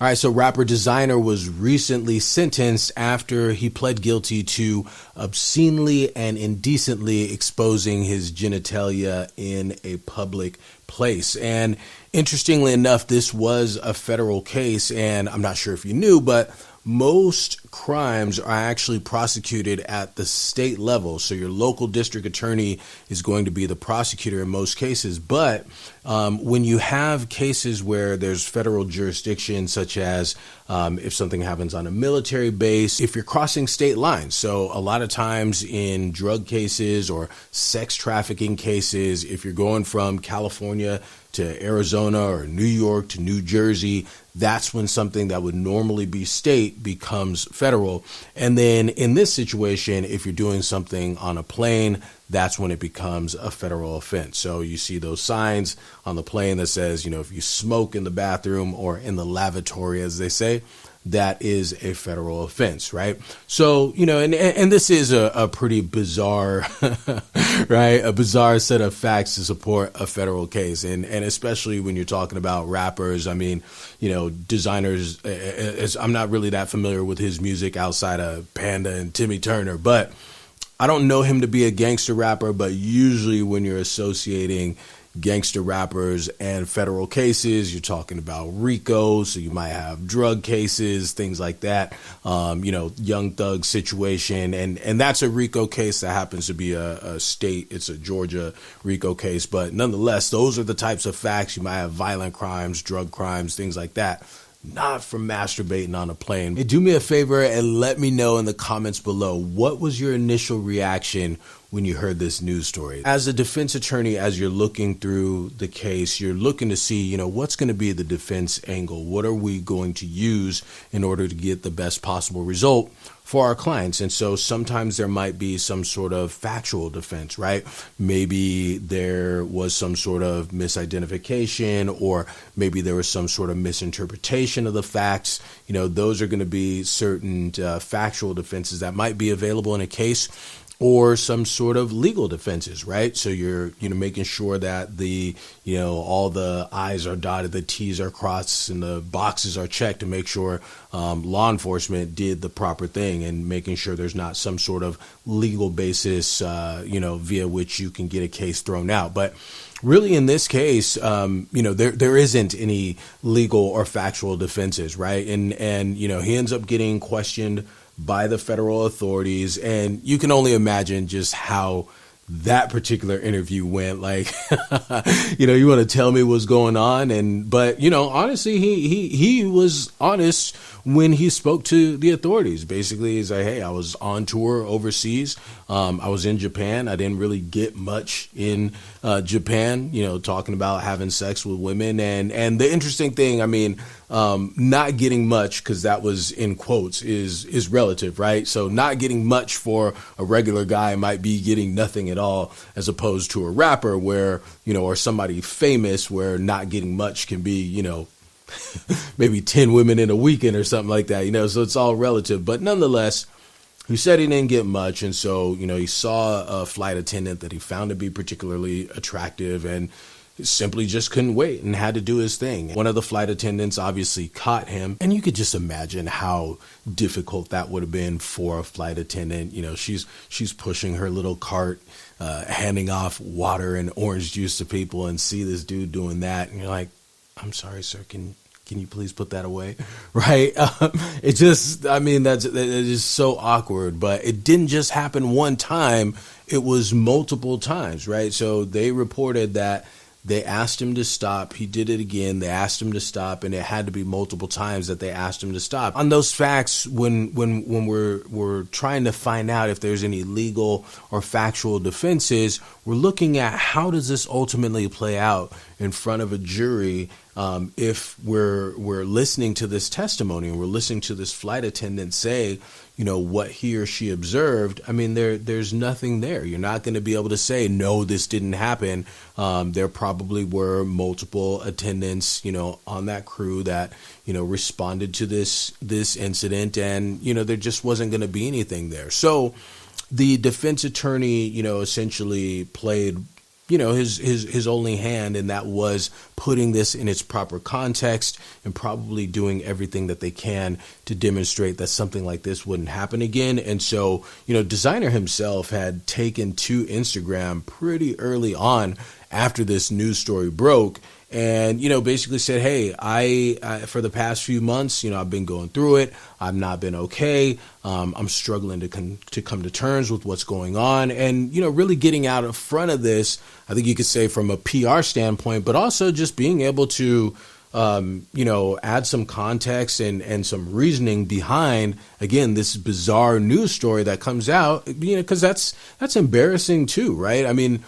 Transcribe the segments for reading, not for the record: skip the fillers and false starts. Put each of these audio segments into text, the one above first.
All right, so rapper Desiigner was recently sentenced after he pled guilty to obscenely and indecently exposing his genitalia in a public place. And interestingly enough, this was a federal case, and I'm not sure if you knew, but most crimes are actually prosecuted at the state level. So your local district attorney is going to be the prosecutor in most cases. But when you have cases where there's federal jurisdiction, such as if something happens on a military base, if you're crossing state lines. So a lot of times in drug cases or sex trafficking cases, if you're going from California to Arizona or New York to New Jersey, that's when something that would normally be state becomes federal. And then in this situation, if you're doing something on a plane, that's when it becomes a federal offense. So you see those signs on the plane that says, if you smoke in the bathroom or in the lavatory, as they say, that is a federal offense, right? So, and this is a pretty bizarre, right? A bizarre set of facts to support a federal case. And especially when you're talking about rappers, Desiigner's, I'm not really that familiar with his music outside of Panda and Timmy Turner, but I don't know him to be a gangster rapper. But usually when you're associating gangster rappers and federal cases, you're talking about RICO, so you might have drug cases, things like that, Young Thug situation, and that's a RICO case that happens to be a state, it's a Georgia RICO case, but nonetheless, those are the types of facts. You might have violent crimes, drug crimes, things like that. Not from masturbating on a plane. Hey, do me a favor and let me know in the comments below, what was your initial reaction when you heard this news story? As a defense attorney, as you're looking through the case, you're looking to see, what's going to be the defense angle? What are we going to use in order to get the best possible result for our clients? And so sometimes there might be some sort of factual defense, right? Maybe there was some sort of misidentification, or maybe there was some sort of misinterpretation of the facts. Those are going to be certain factual defenses that might be available in a case, or some sort of legal defenses, right? So you're, making sure that the, all the I's are dotted, the T's are crossed, and the boxes are checked to make sure law enforcement did the proper thing, and making sure there's not some sort of legal basis, via which you can get a case thrown out. But really, in this case, there isn't any legal or factual defenses, right? And he ends up getting questioned by the federal authorities, and you can only imagine just how that particular interview went. Like, you want to tell me what's going on, but honestly, he was honest when he spoke to the authorities. Basically, he's like, hey, I was on tour overseas. I was in Japan. I didn't really get much in Japan, talking about having sex with women. And the interesting thing, not getting much, because that was in quotes, is relative, right? So not getting much for a regular guy might be getting nothing at all, as opposed to a rapper where, or somebody famous, where not getting much can be, maybe 10 women in a weekend or something like that, so it's all relative. But nonetheless, he said he didn't get much. And so, he saw a flight attendant that he found to be particularly attractive, and simply just couldn't wait and had to do his thing. One of the flight attendants obviously caught him, and you could just imagine how difficult that would have been for a flight attendant. She's pushing her little cart, handing off water and orange juice to people, and see this dude doing that, and you're like, I'm sorry, sir, can you please put that away? Right? It just, that is so awkward. But it didn't just happen one time. It was multiple times, right? So they reported that they asked him to stop. He did it again. They asked him to stop, and it had to be multiple times that they asked him to stop. On those facts, when we're trying to find out if there's any legal or factual defenses, we're looking at how does this ultimately play out in front of a jury. If we're listening to this testimony and we're listening to this flight attendant say, what he or she observed, there's nothing there. You're not going to be able to say, no, this didn't happen. There probably were multiple attendants, on that crew that, responded to this incident, and, there just wasn't going to be anything there. So the defense attorney, essentially played his only hand, and that was putting this in its proper context and probably doing everything that they can to demonstrate that something like this wouldn't happen again. And so, Desiigner himself had taken to Instagram pretty early on after this news story broke, and, basically said, hey, I for the past few months, I've been going through it. I've not been okay. I'm struggling to come to terms with what's going on, and, really getting out in front of this, I think you could say from a PR standpoint, but also just being able to, add some context and some reasoning behind, again, this bizarre news story that comes out, because that's embarrassing too, right? I mean,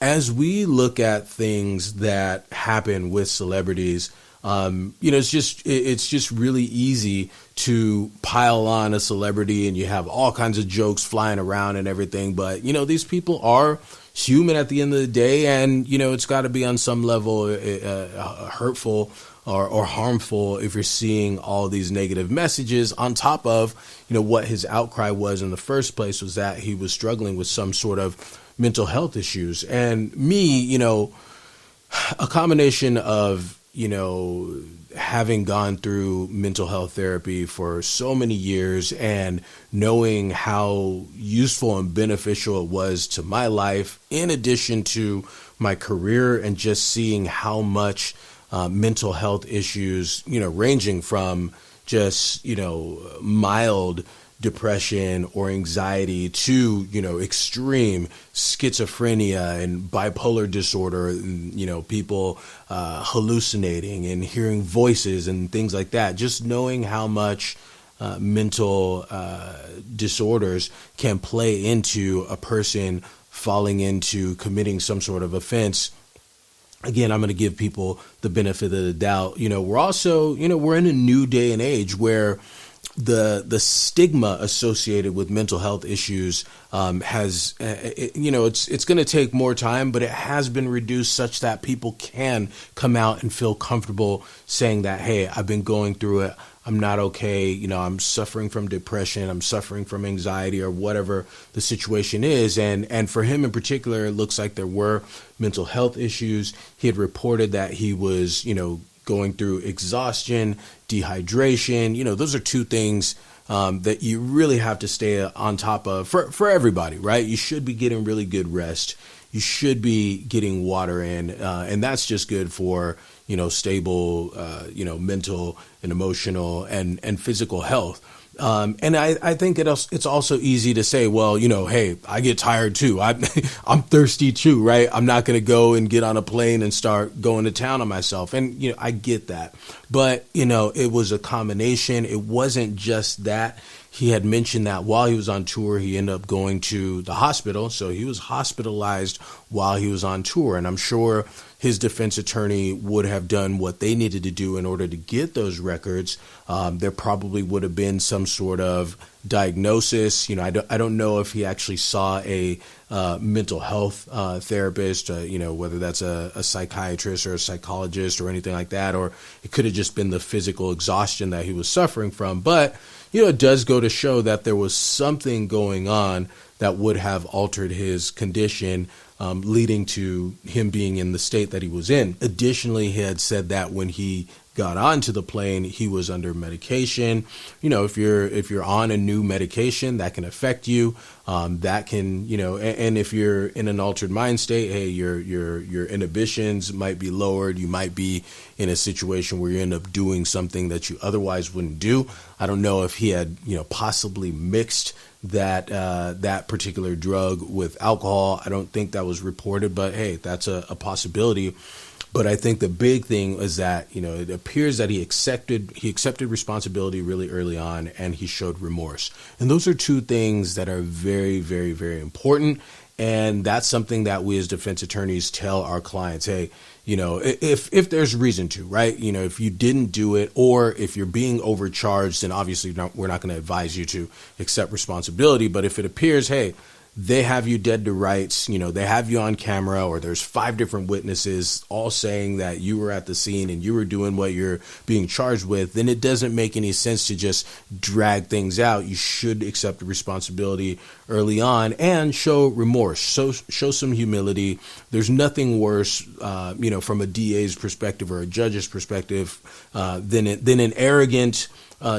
as we look at things that happen with celebrities, it's just really easy to pile on a celebrity, and you have all kinds of jokes flying around and everything. But, these people are human at the end of the day, and, it's got to be on some level hurtful or harmful if you're seeing all these negative messages on top of, what his outcry was in the first place, was that he was struggling with some sort of mental health issues. And me, a combination of, having gone through mental health therapy for so many years and knowing how useful and beneficial it was to my life, in addition to my career, and just seeing how much mental health issues, ranging from just, mild depression or anxiety to, extreme schizophrenia and bipolar disorder, and, people hallucinating and hearing voices and things like that. Just knowing how much mental disorders can play into a person falling into committing some sort of offense. Again, I'm going to give people the benefit of the doubt. We're also, we're in a new day and age where the stigma associated with mental health issues has, it's going to take more time, but it has been reduced such that people can come out and feel comfortable saying that, hey, I've been going through it. I'm not okay. I'm suffering from depression. I'm suffering from anxiety, or whatever the situation is. And for him in particular, it looks like there were mental health issues. He had reported that he was, going through exhaustion, dehydration. Those are two things that you really have to stay on top of for everybody, right? You should be getting really good rest. You should be getting water in, and that's just good for, stable, mental and emotional and physical health. And I think it's also easy to say, well, hey, I get tired too. I'm thirsty too, right? I'm not going to go and get on a plane and start going to town on myself. And, I get that. But, it was a combination. It wasn't just that. He had mentioned that while he was on tour, he ended up going to the hospital. So he was hospitalized while he was on tour. And I'm sure his defense attorney would have done what they needed to do in order to get those records. There probably would have been some sort of diagnosis. I don't know if he actually saw a mental health therapist, whether that's a psychiatrist or a psychologist or anything like that, or it could have just been the physical exhaustion that he was suffering from. But, it does go to show that there was something going on that would have altered his condition, leading to him being in the state that he was in. Additionally, he had said that when he got onto the plane, he was under medication. If you're on a new medication, that can affect you. That can, and if you're in an altered mind state, hey, your inhibitions might be lowered. You might be in a situation where you end up doing something that you otherwise wouldn't do. I don't know if he had, possibly mixed that particular drug with alcohol. I don't think that was reported, but hey, that's a possibility. But I think the big thing is that, it appears that he accepted responsibility really early on, and he showed remorse. And those are two things that are very, very, very important. And that's something that we as defense attorneys tell our clients, hey, if there's reason to, right? If you didn't do it, or if you're being overcharged, then obviously we're not going to advise you to accept responsibility. But if it appears, hey, they have you dead to rights, they have you on camera, or there's 5 different witnesses all saying that you were at the scene and you were doing what you're being charged with, then it doesn't make any sense to just drag things out. You should accept the responsibility early on and show remorse, show some humility. There's nothing worse, from a DA's perspective or a judge's perspective, than an arrogant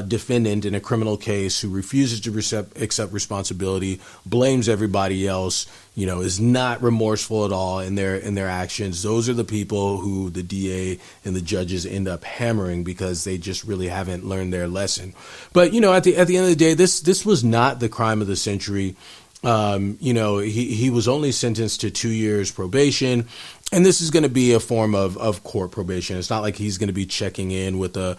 defendant in a criminal case who refuses to accept responsibility, blames everybody else, is not remorseful at all in their actions. Those are the people who the DA and the judges end up hammering because they just really haven't learned their lesson. But at the end of the day, this was not the crime of the century. He was only sentenced to 2 years probation. And this is going to be a form of court probation. It's not like he's going to be checking in with a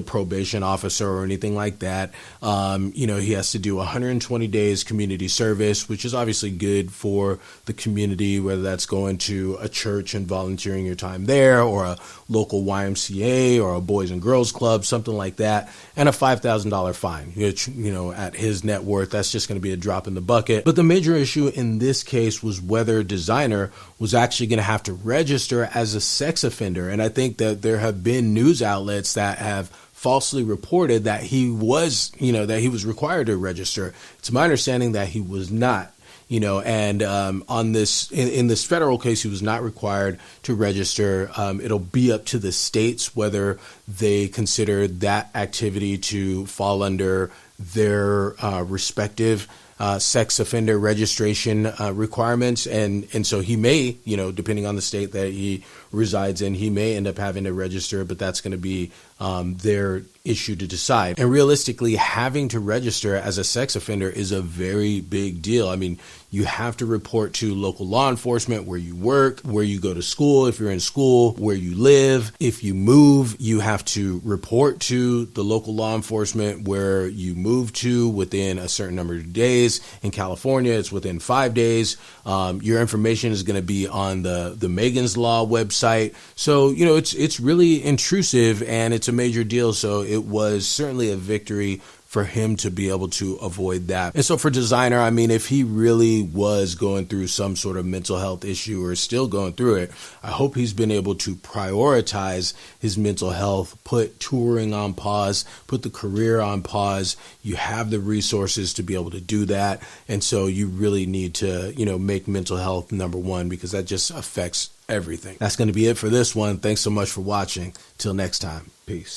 probation officer or anything like that. He has to do 120 days community service, which is obviously good for the community, whether that's going to a church and volunteering your time there, or a local YMCA or a Boys and Girls Club, something like that, and a $5,000 fine, which, at his net worth, that's just going to be a drop in the bucket. But the major issue in this case was whether Desiigner was actually going to have to register as a sex offender. And I think that there have been news outlets that have falsely reported that he was required to register. It's my understanding that he was not. And on this, in this federal case, he was not required to register. It'll be up to the states whether they consider that activity to fall under their respective sex offender registration requirements. And so he may, depending on the state that he resides in, he may end up having to register, but that's going to be their issue to decide. And realistically, having to register as a sex offender is a very big deal. I mean, you have to report to local law enforcement where you work, where you go to school, if you're in school, where you live. If you move, you have to report to the local law enforcement where you move to within a certain number of days. In California, it's within 5 days. Your information is going to be on the Megan's Law website. So, it's really intrusive and it's a major deal. So it was certainly a victory for him to be able to avoid that. And so for Desiigner, I mean, if he really was going through some sort of mental health issue or is still going through it, I hope he's been able to prioritize his mental health, put touring on pause, put the career on pause. You have the resources to be able to do that. And so you really need to, make mental health number one, because that just affects everything. That's going to be it for this one. Thanks so much for watching. Till next time. Peace.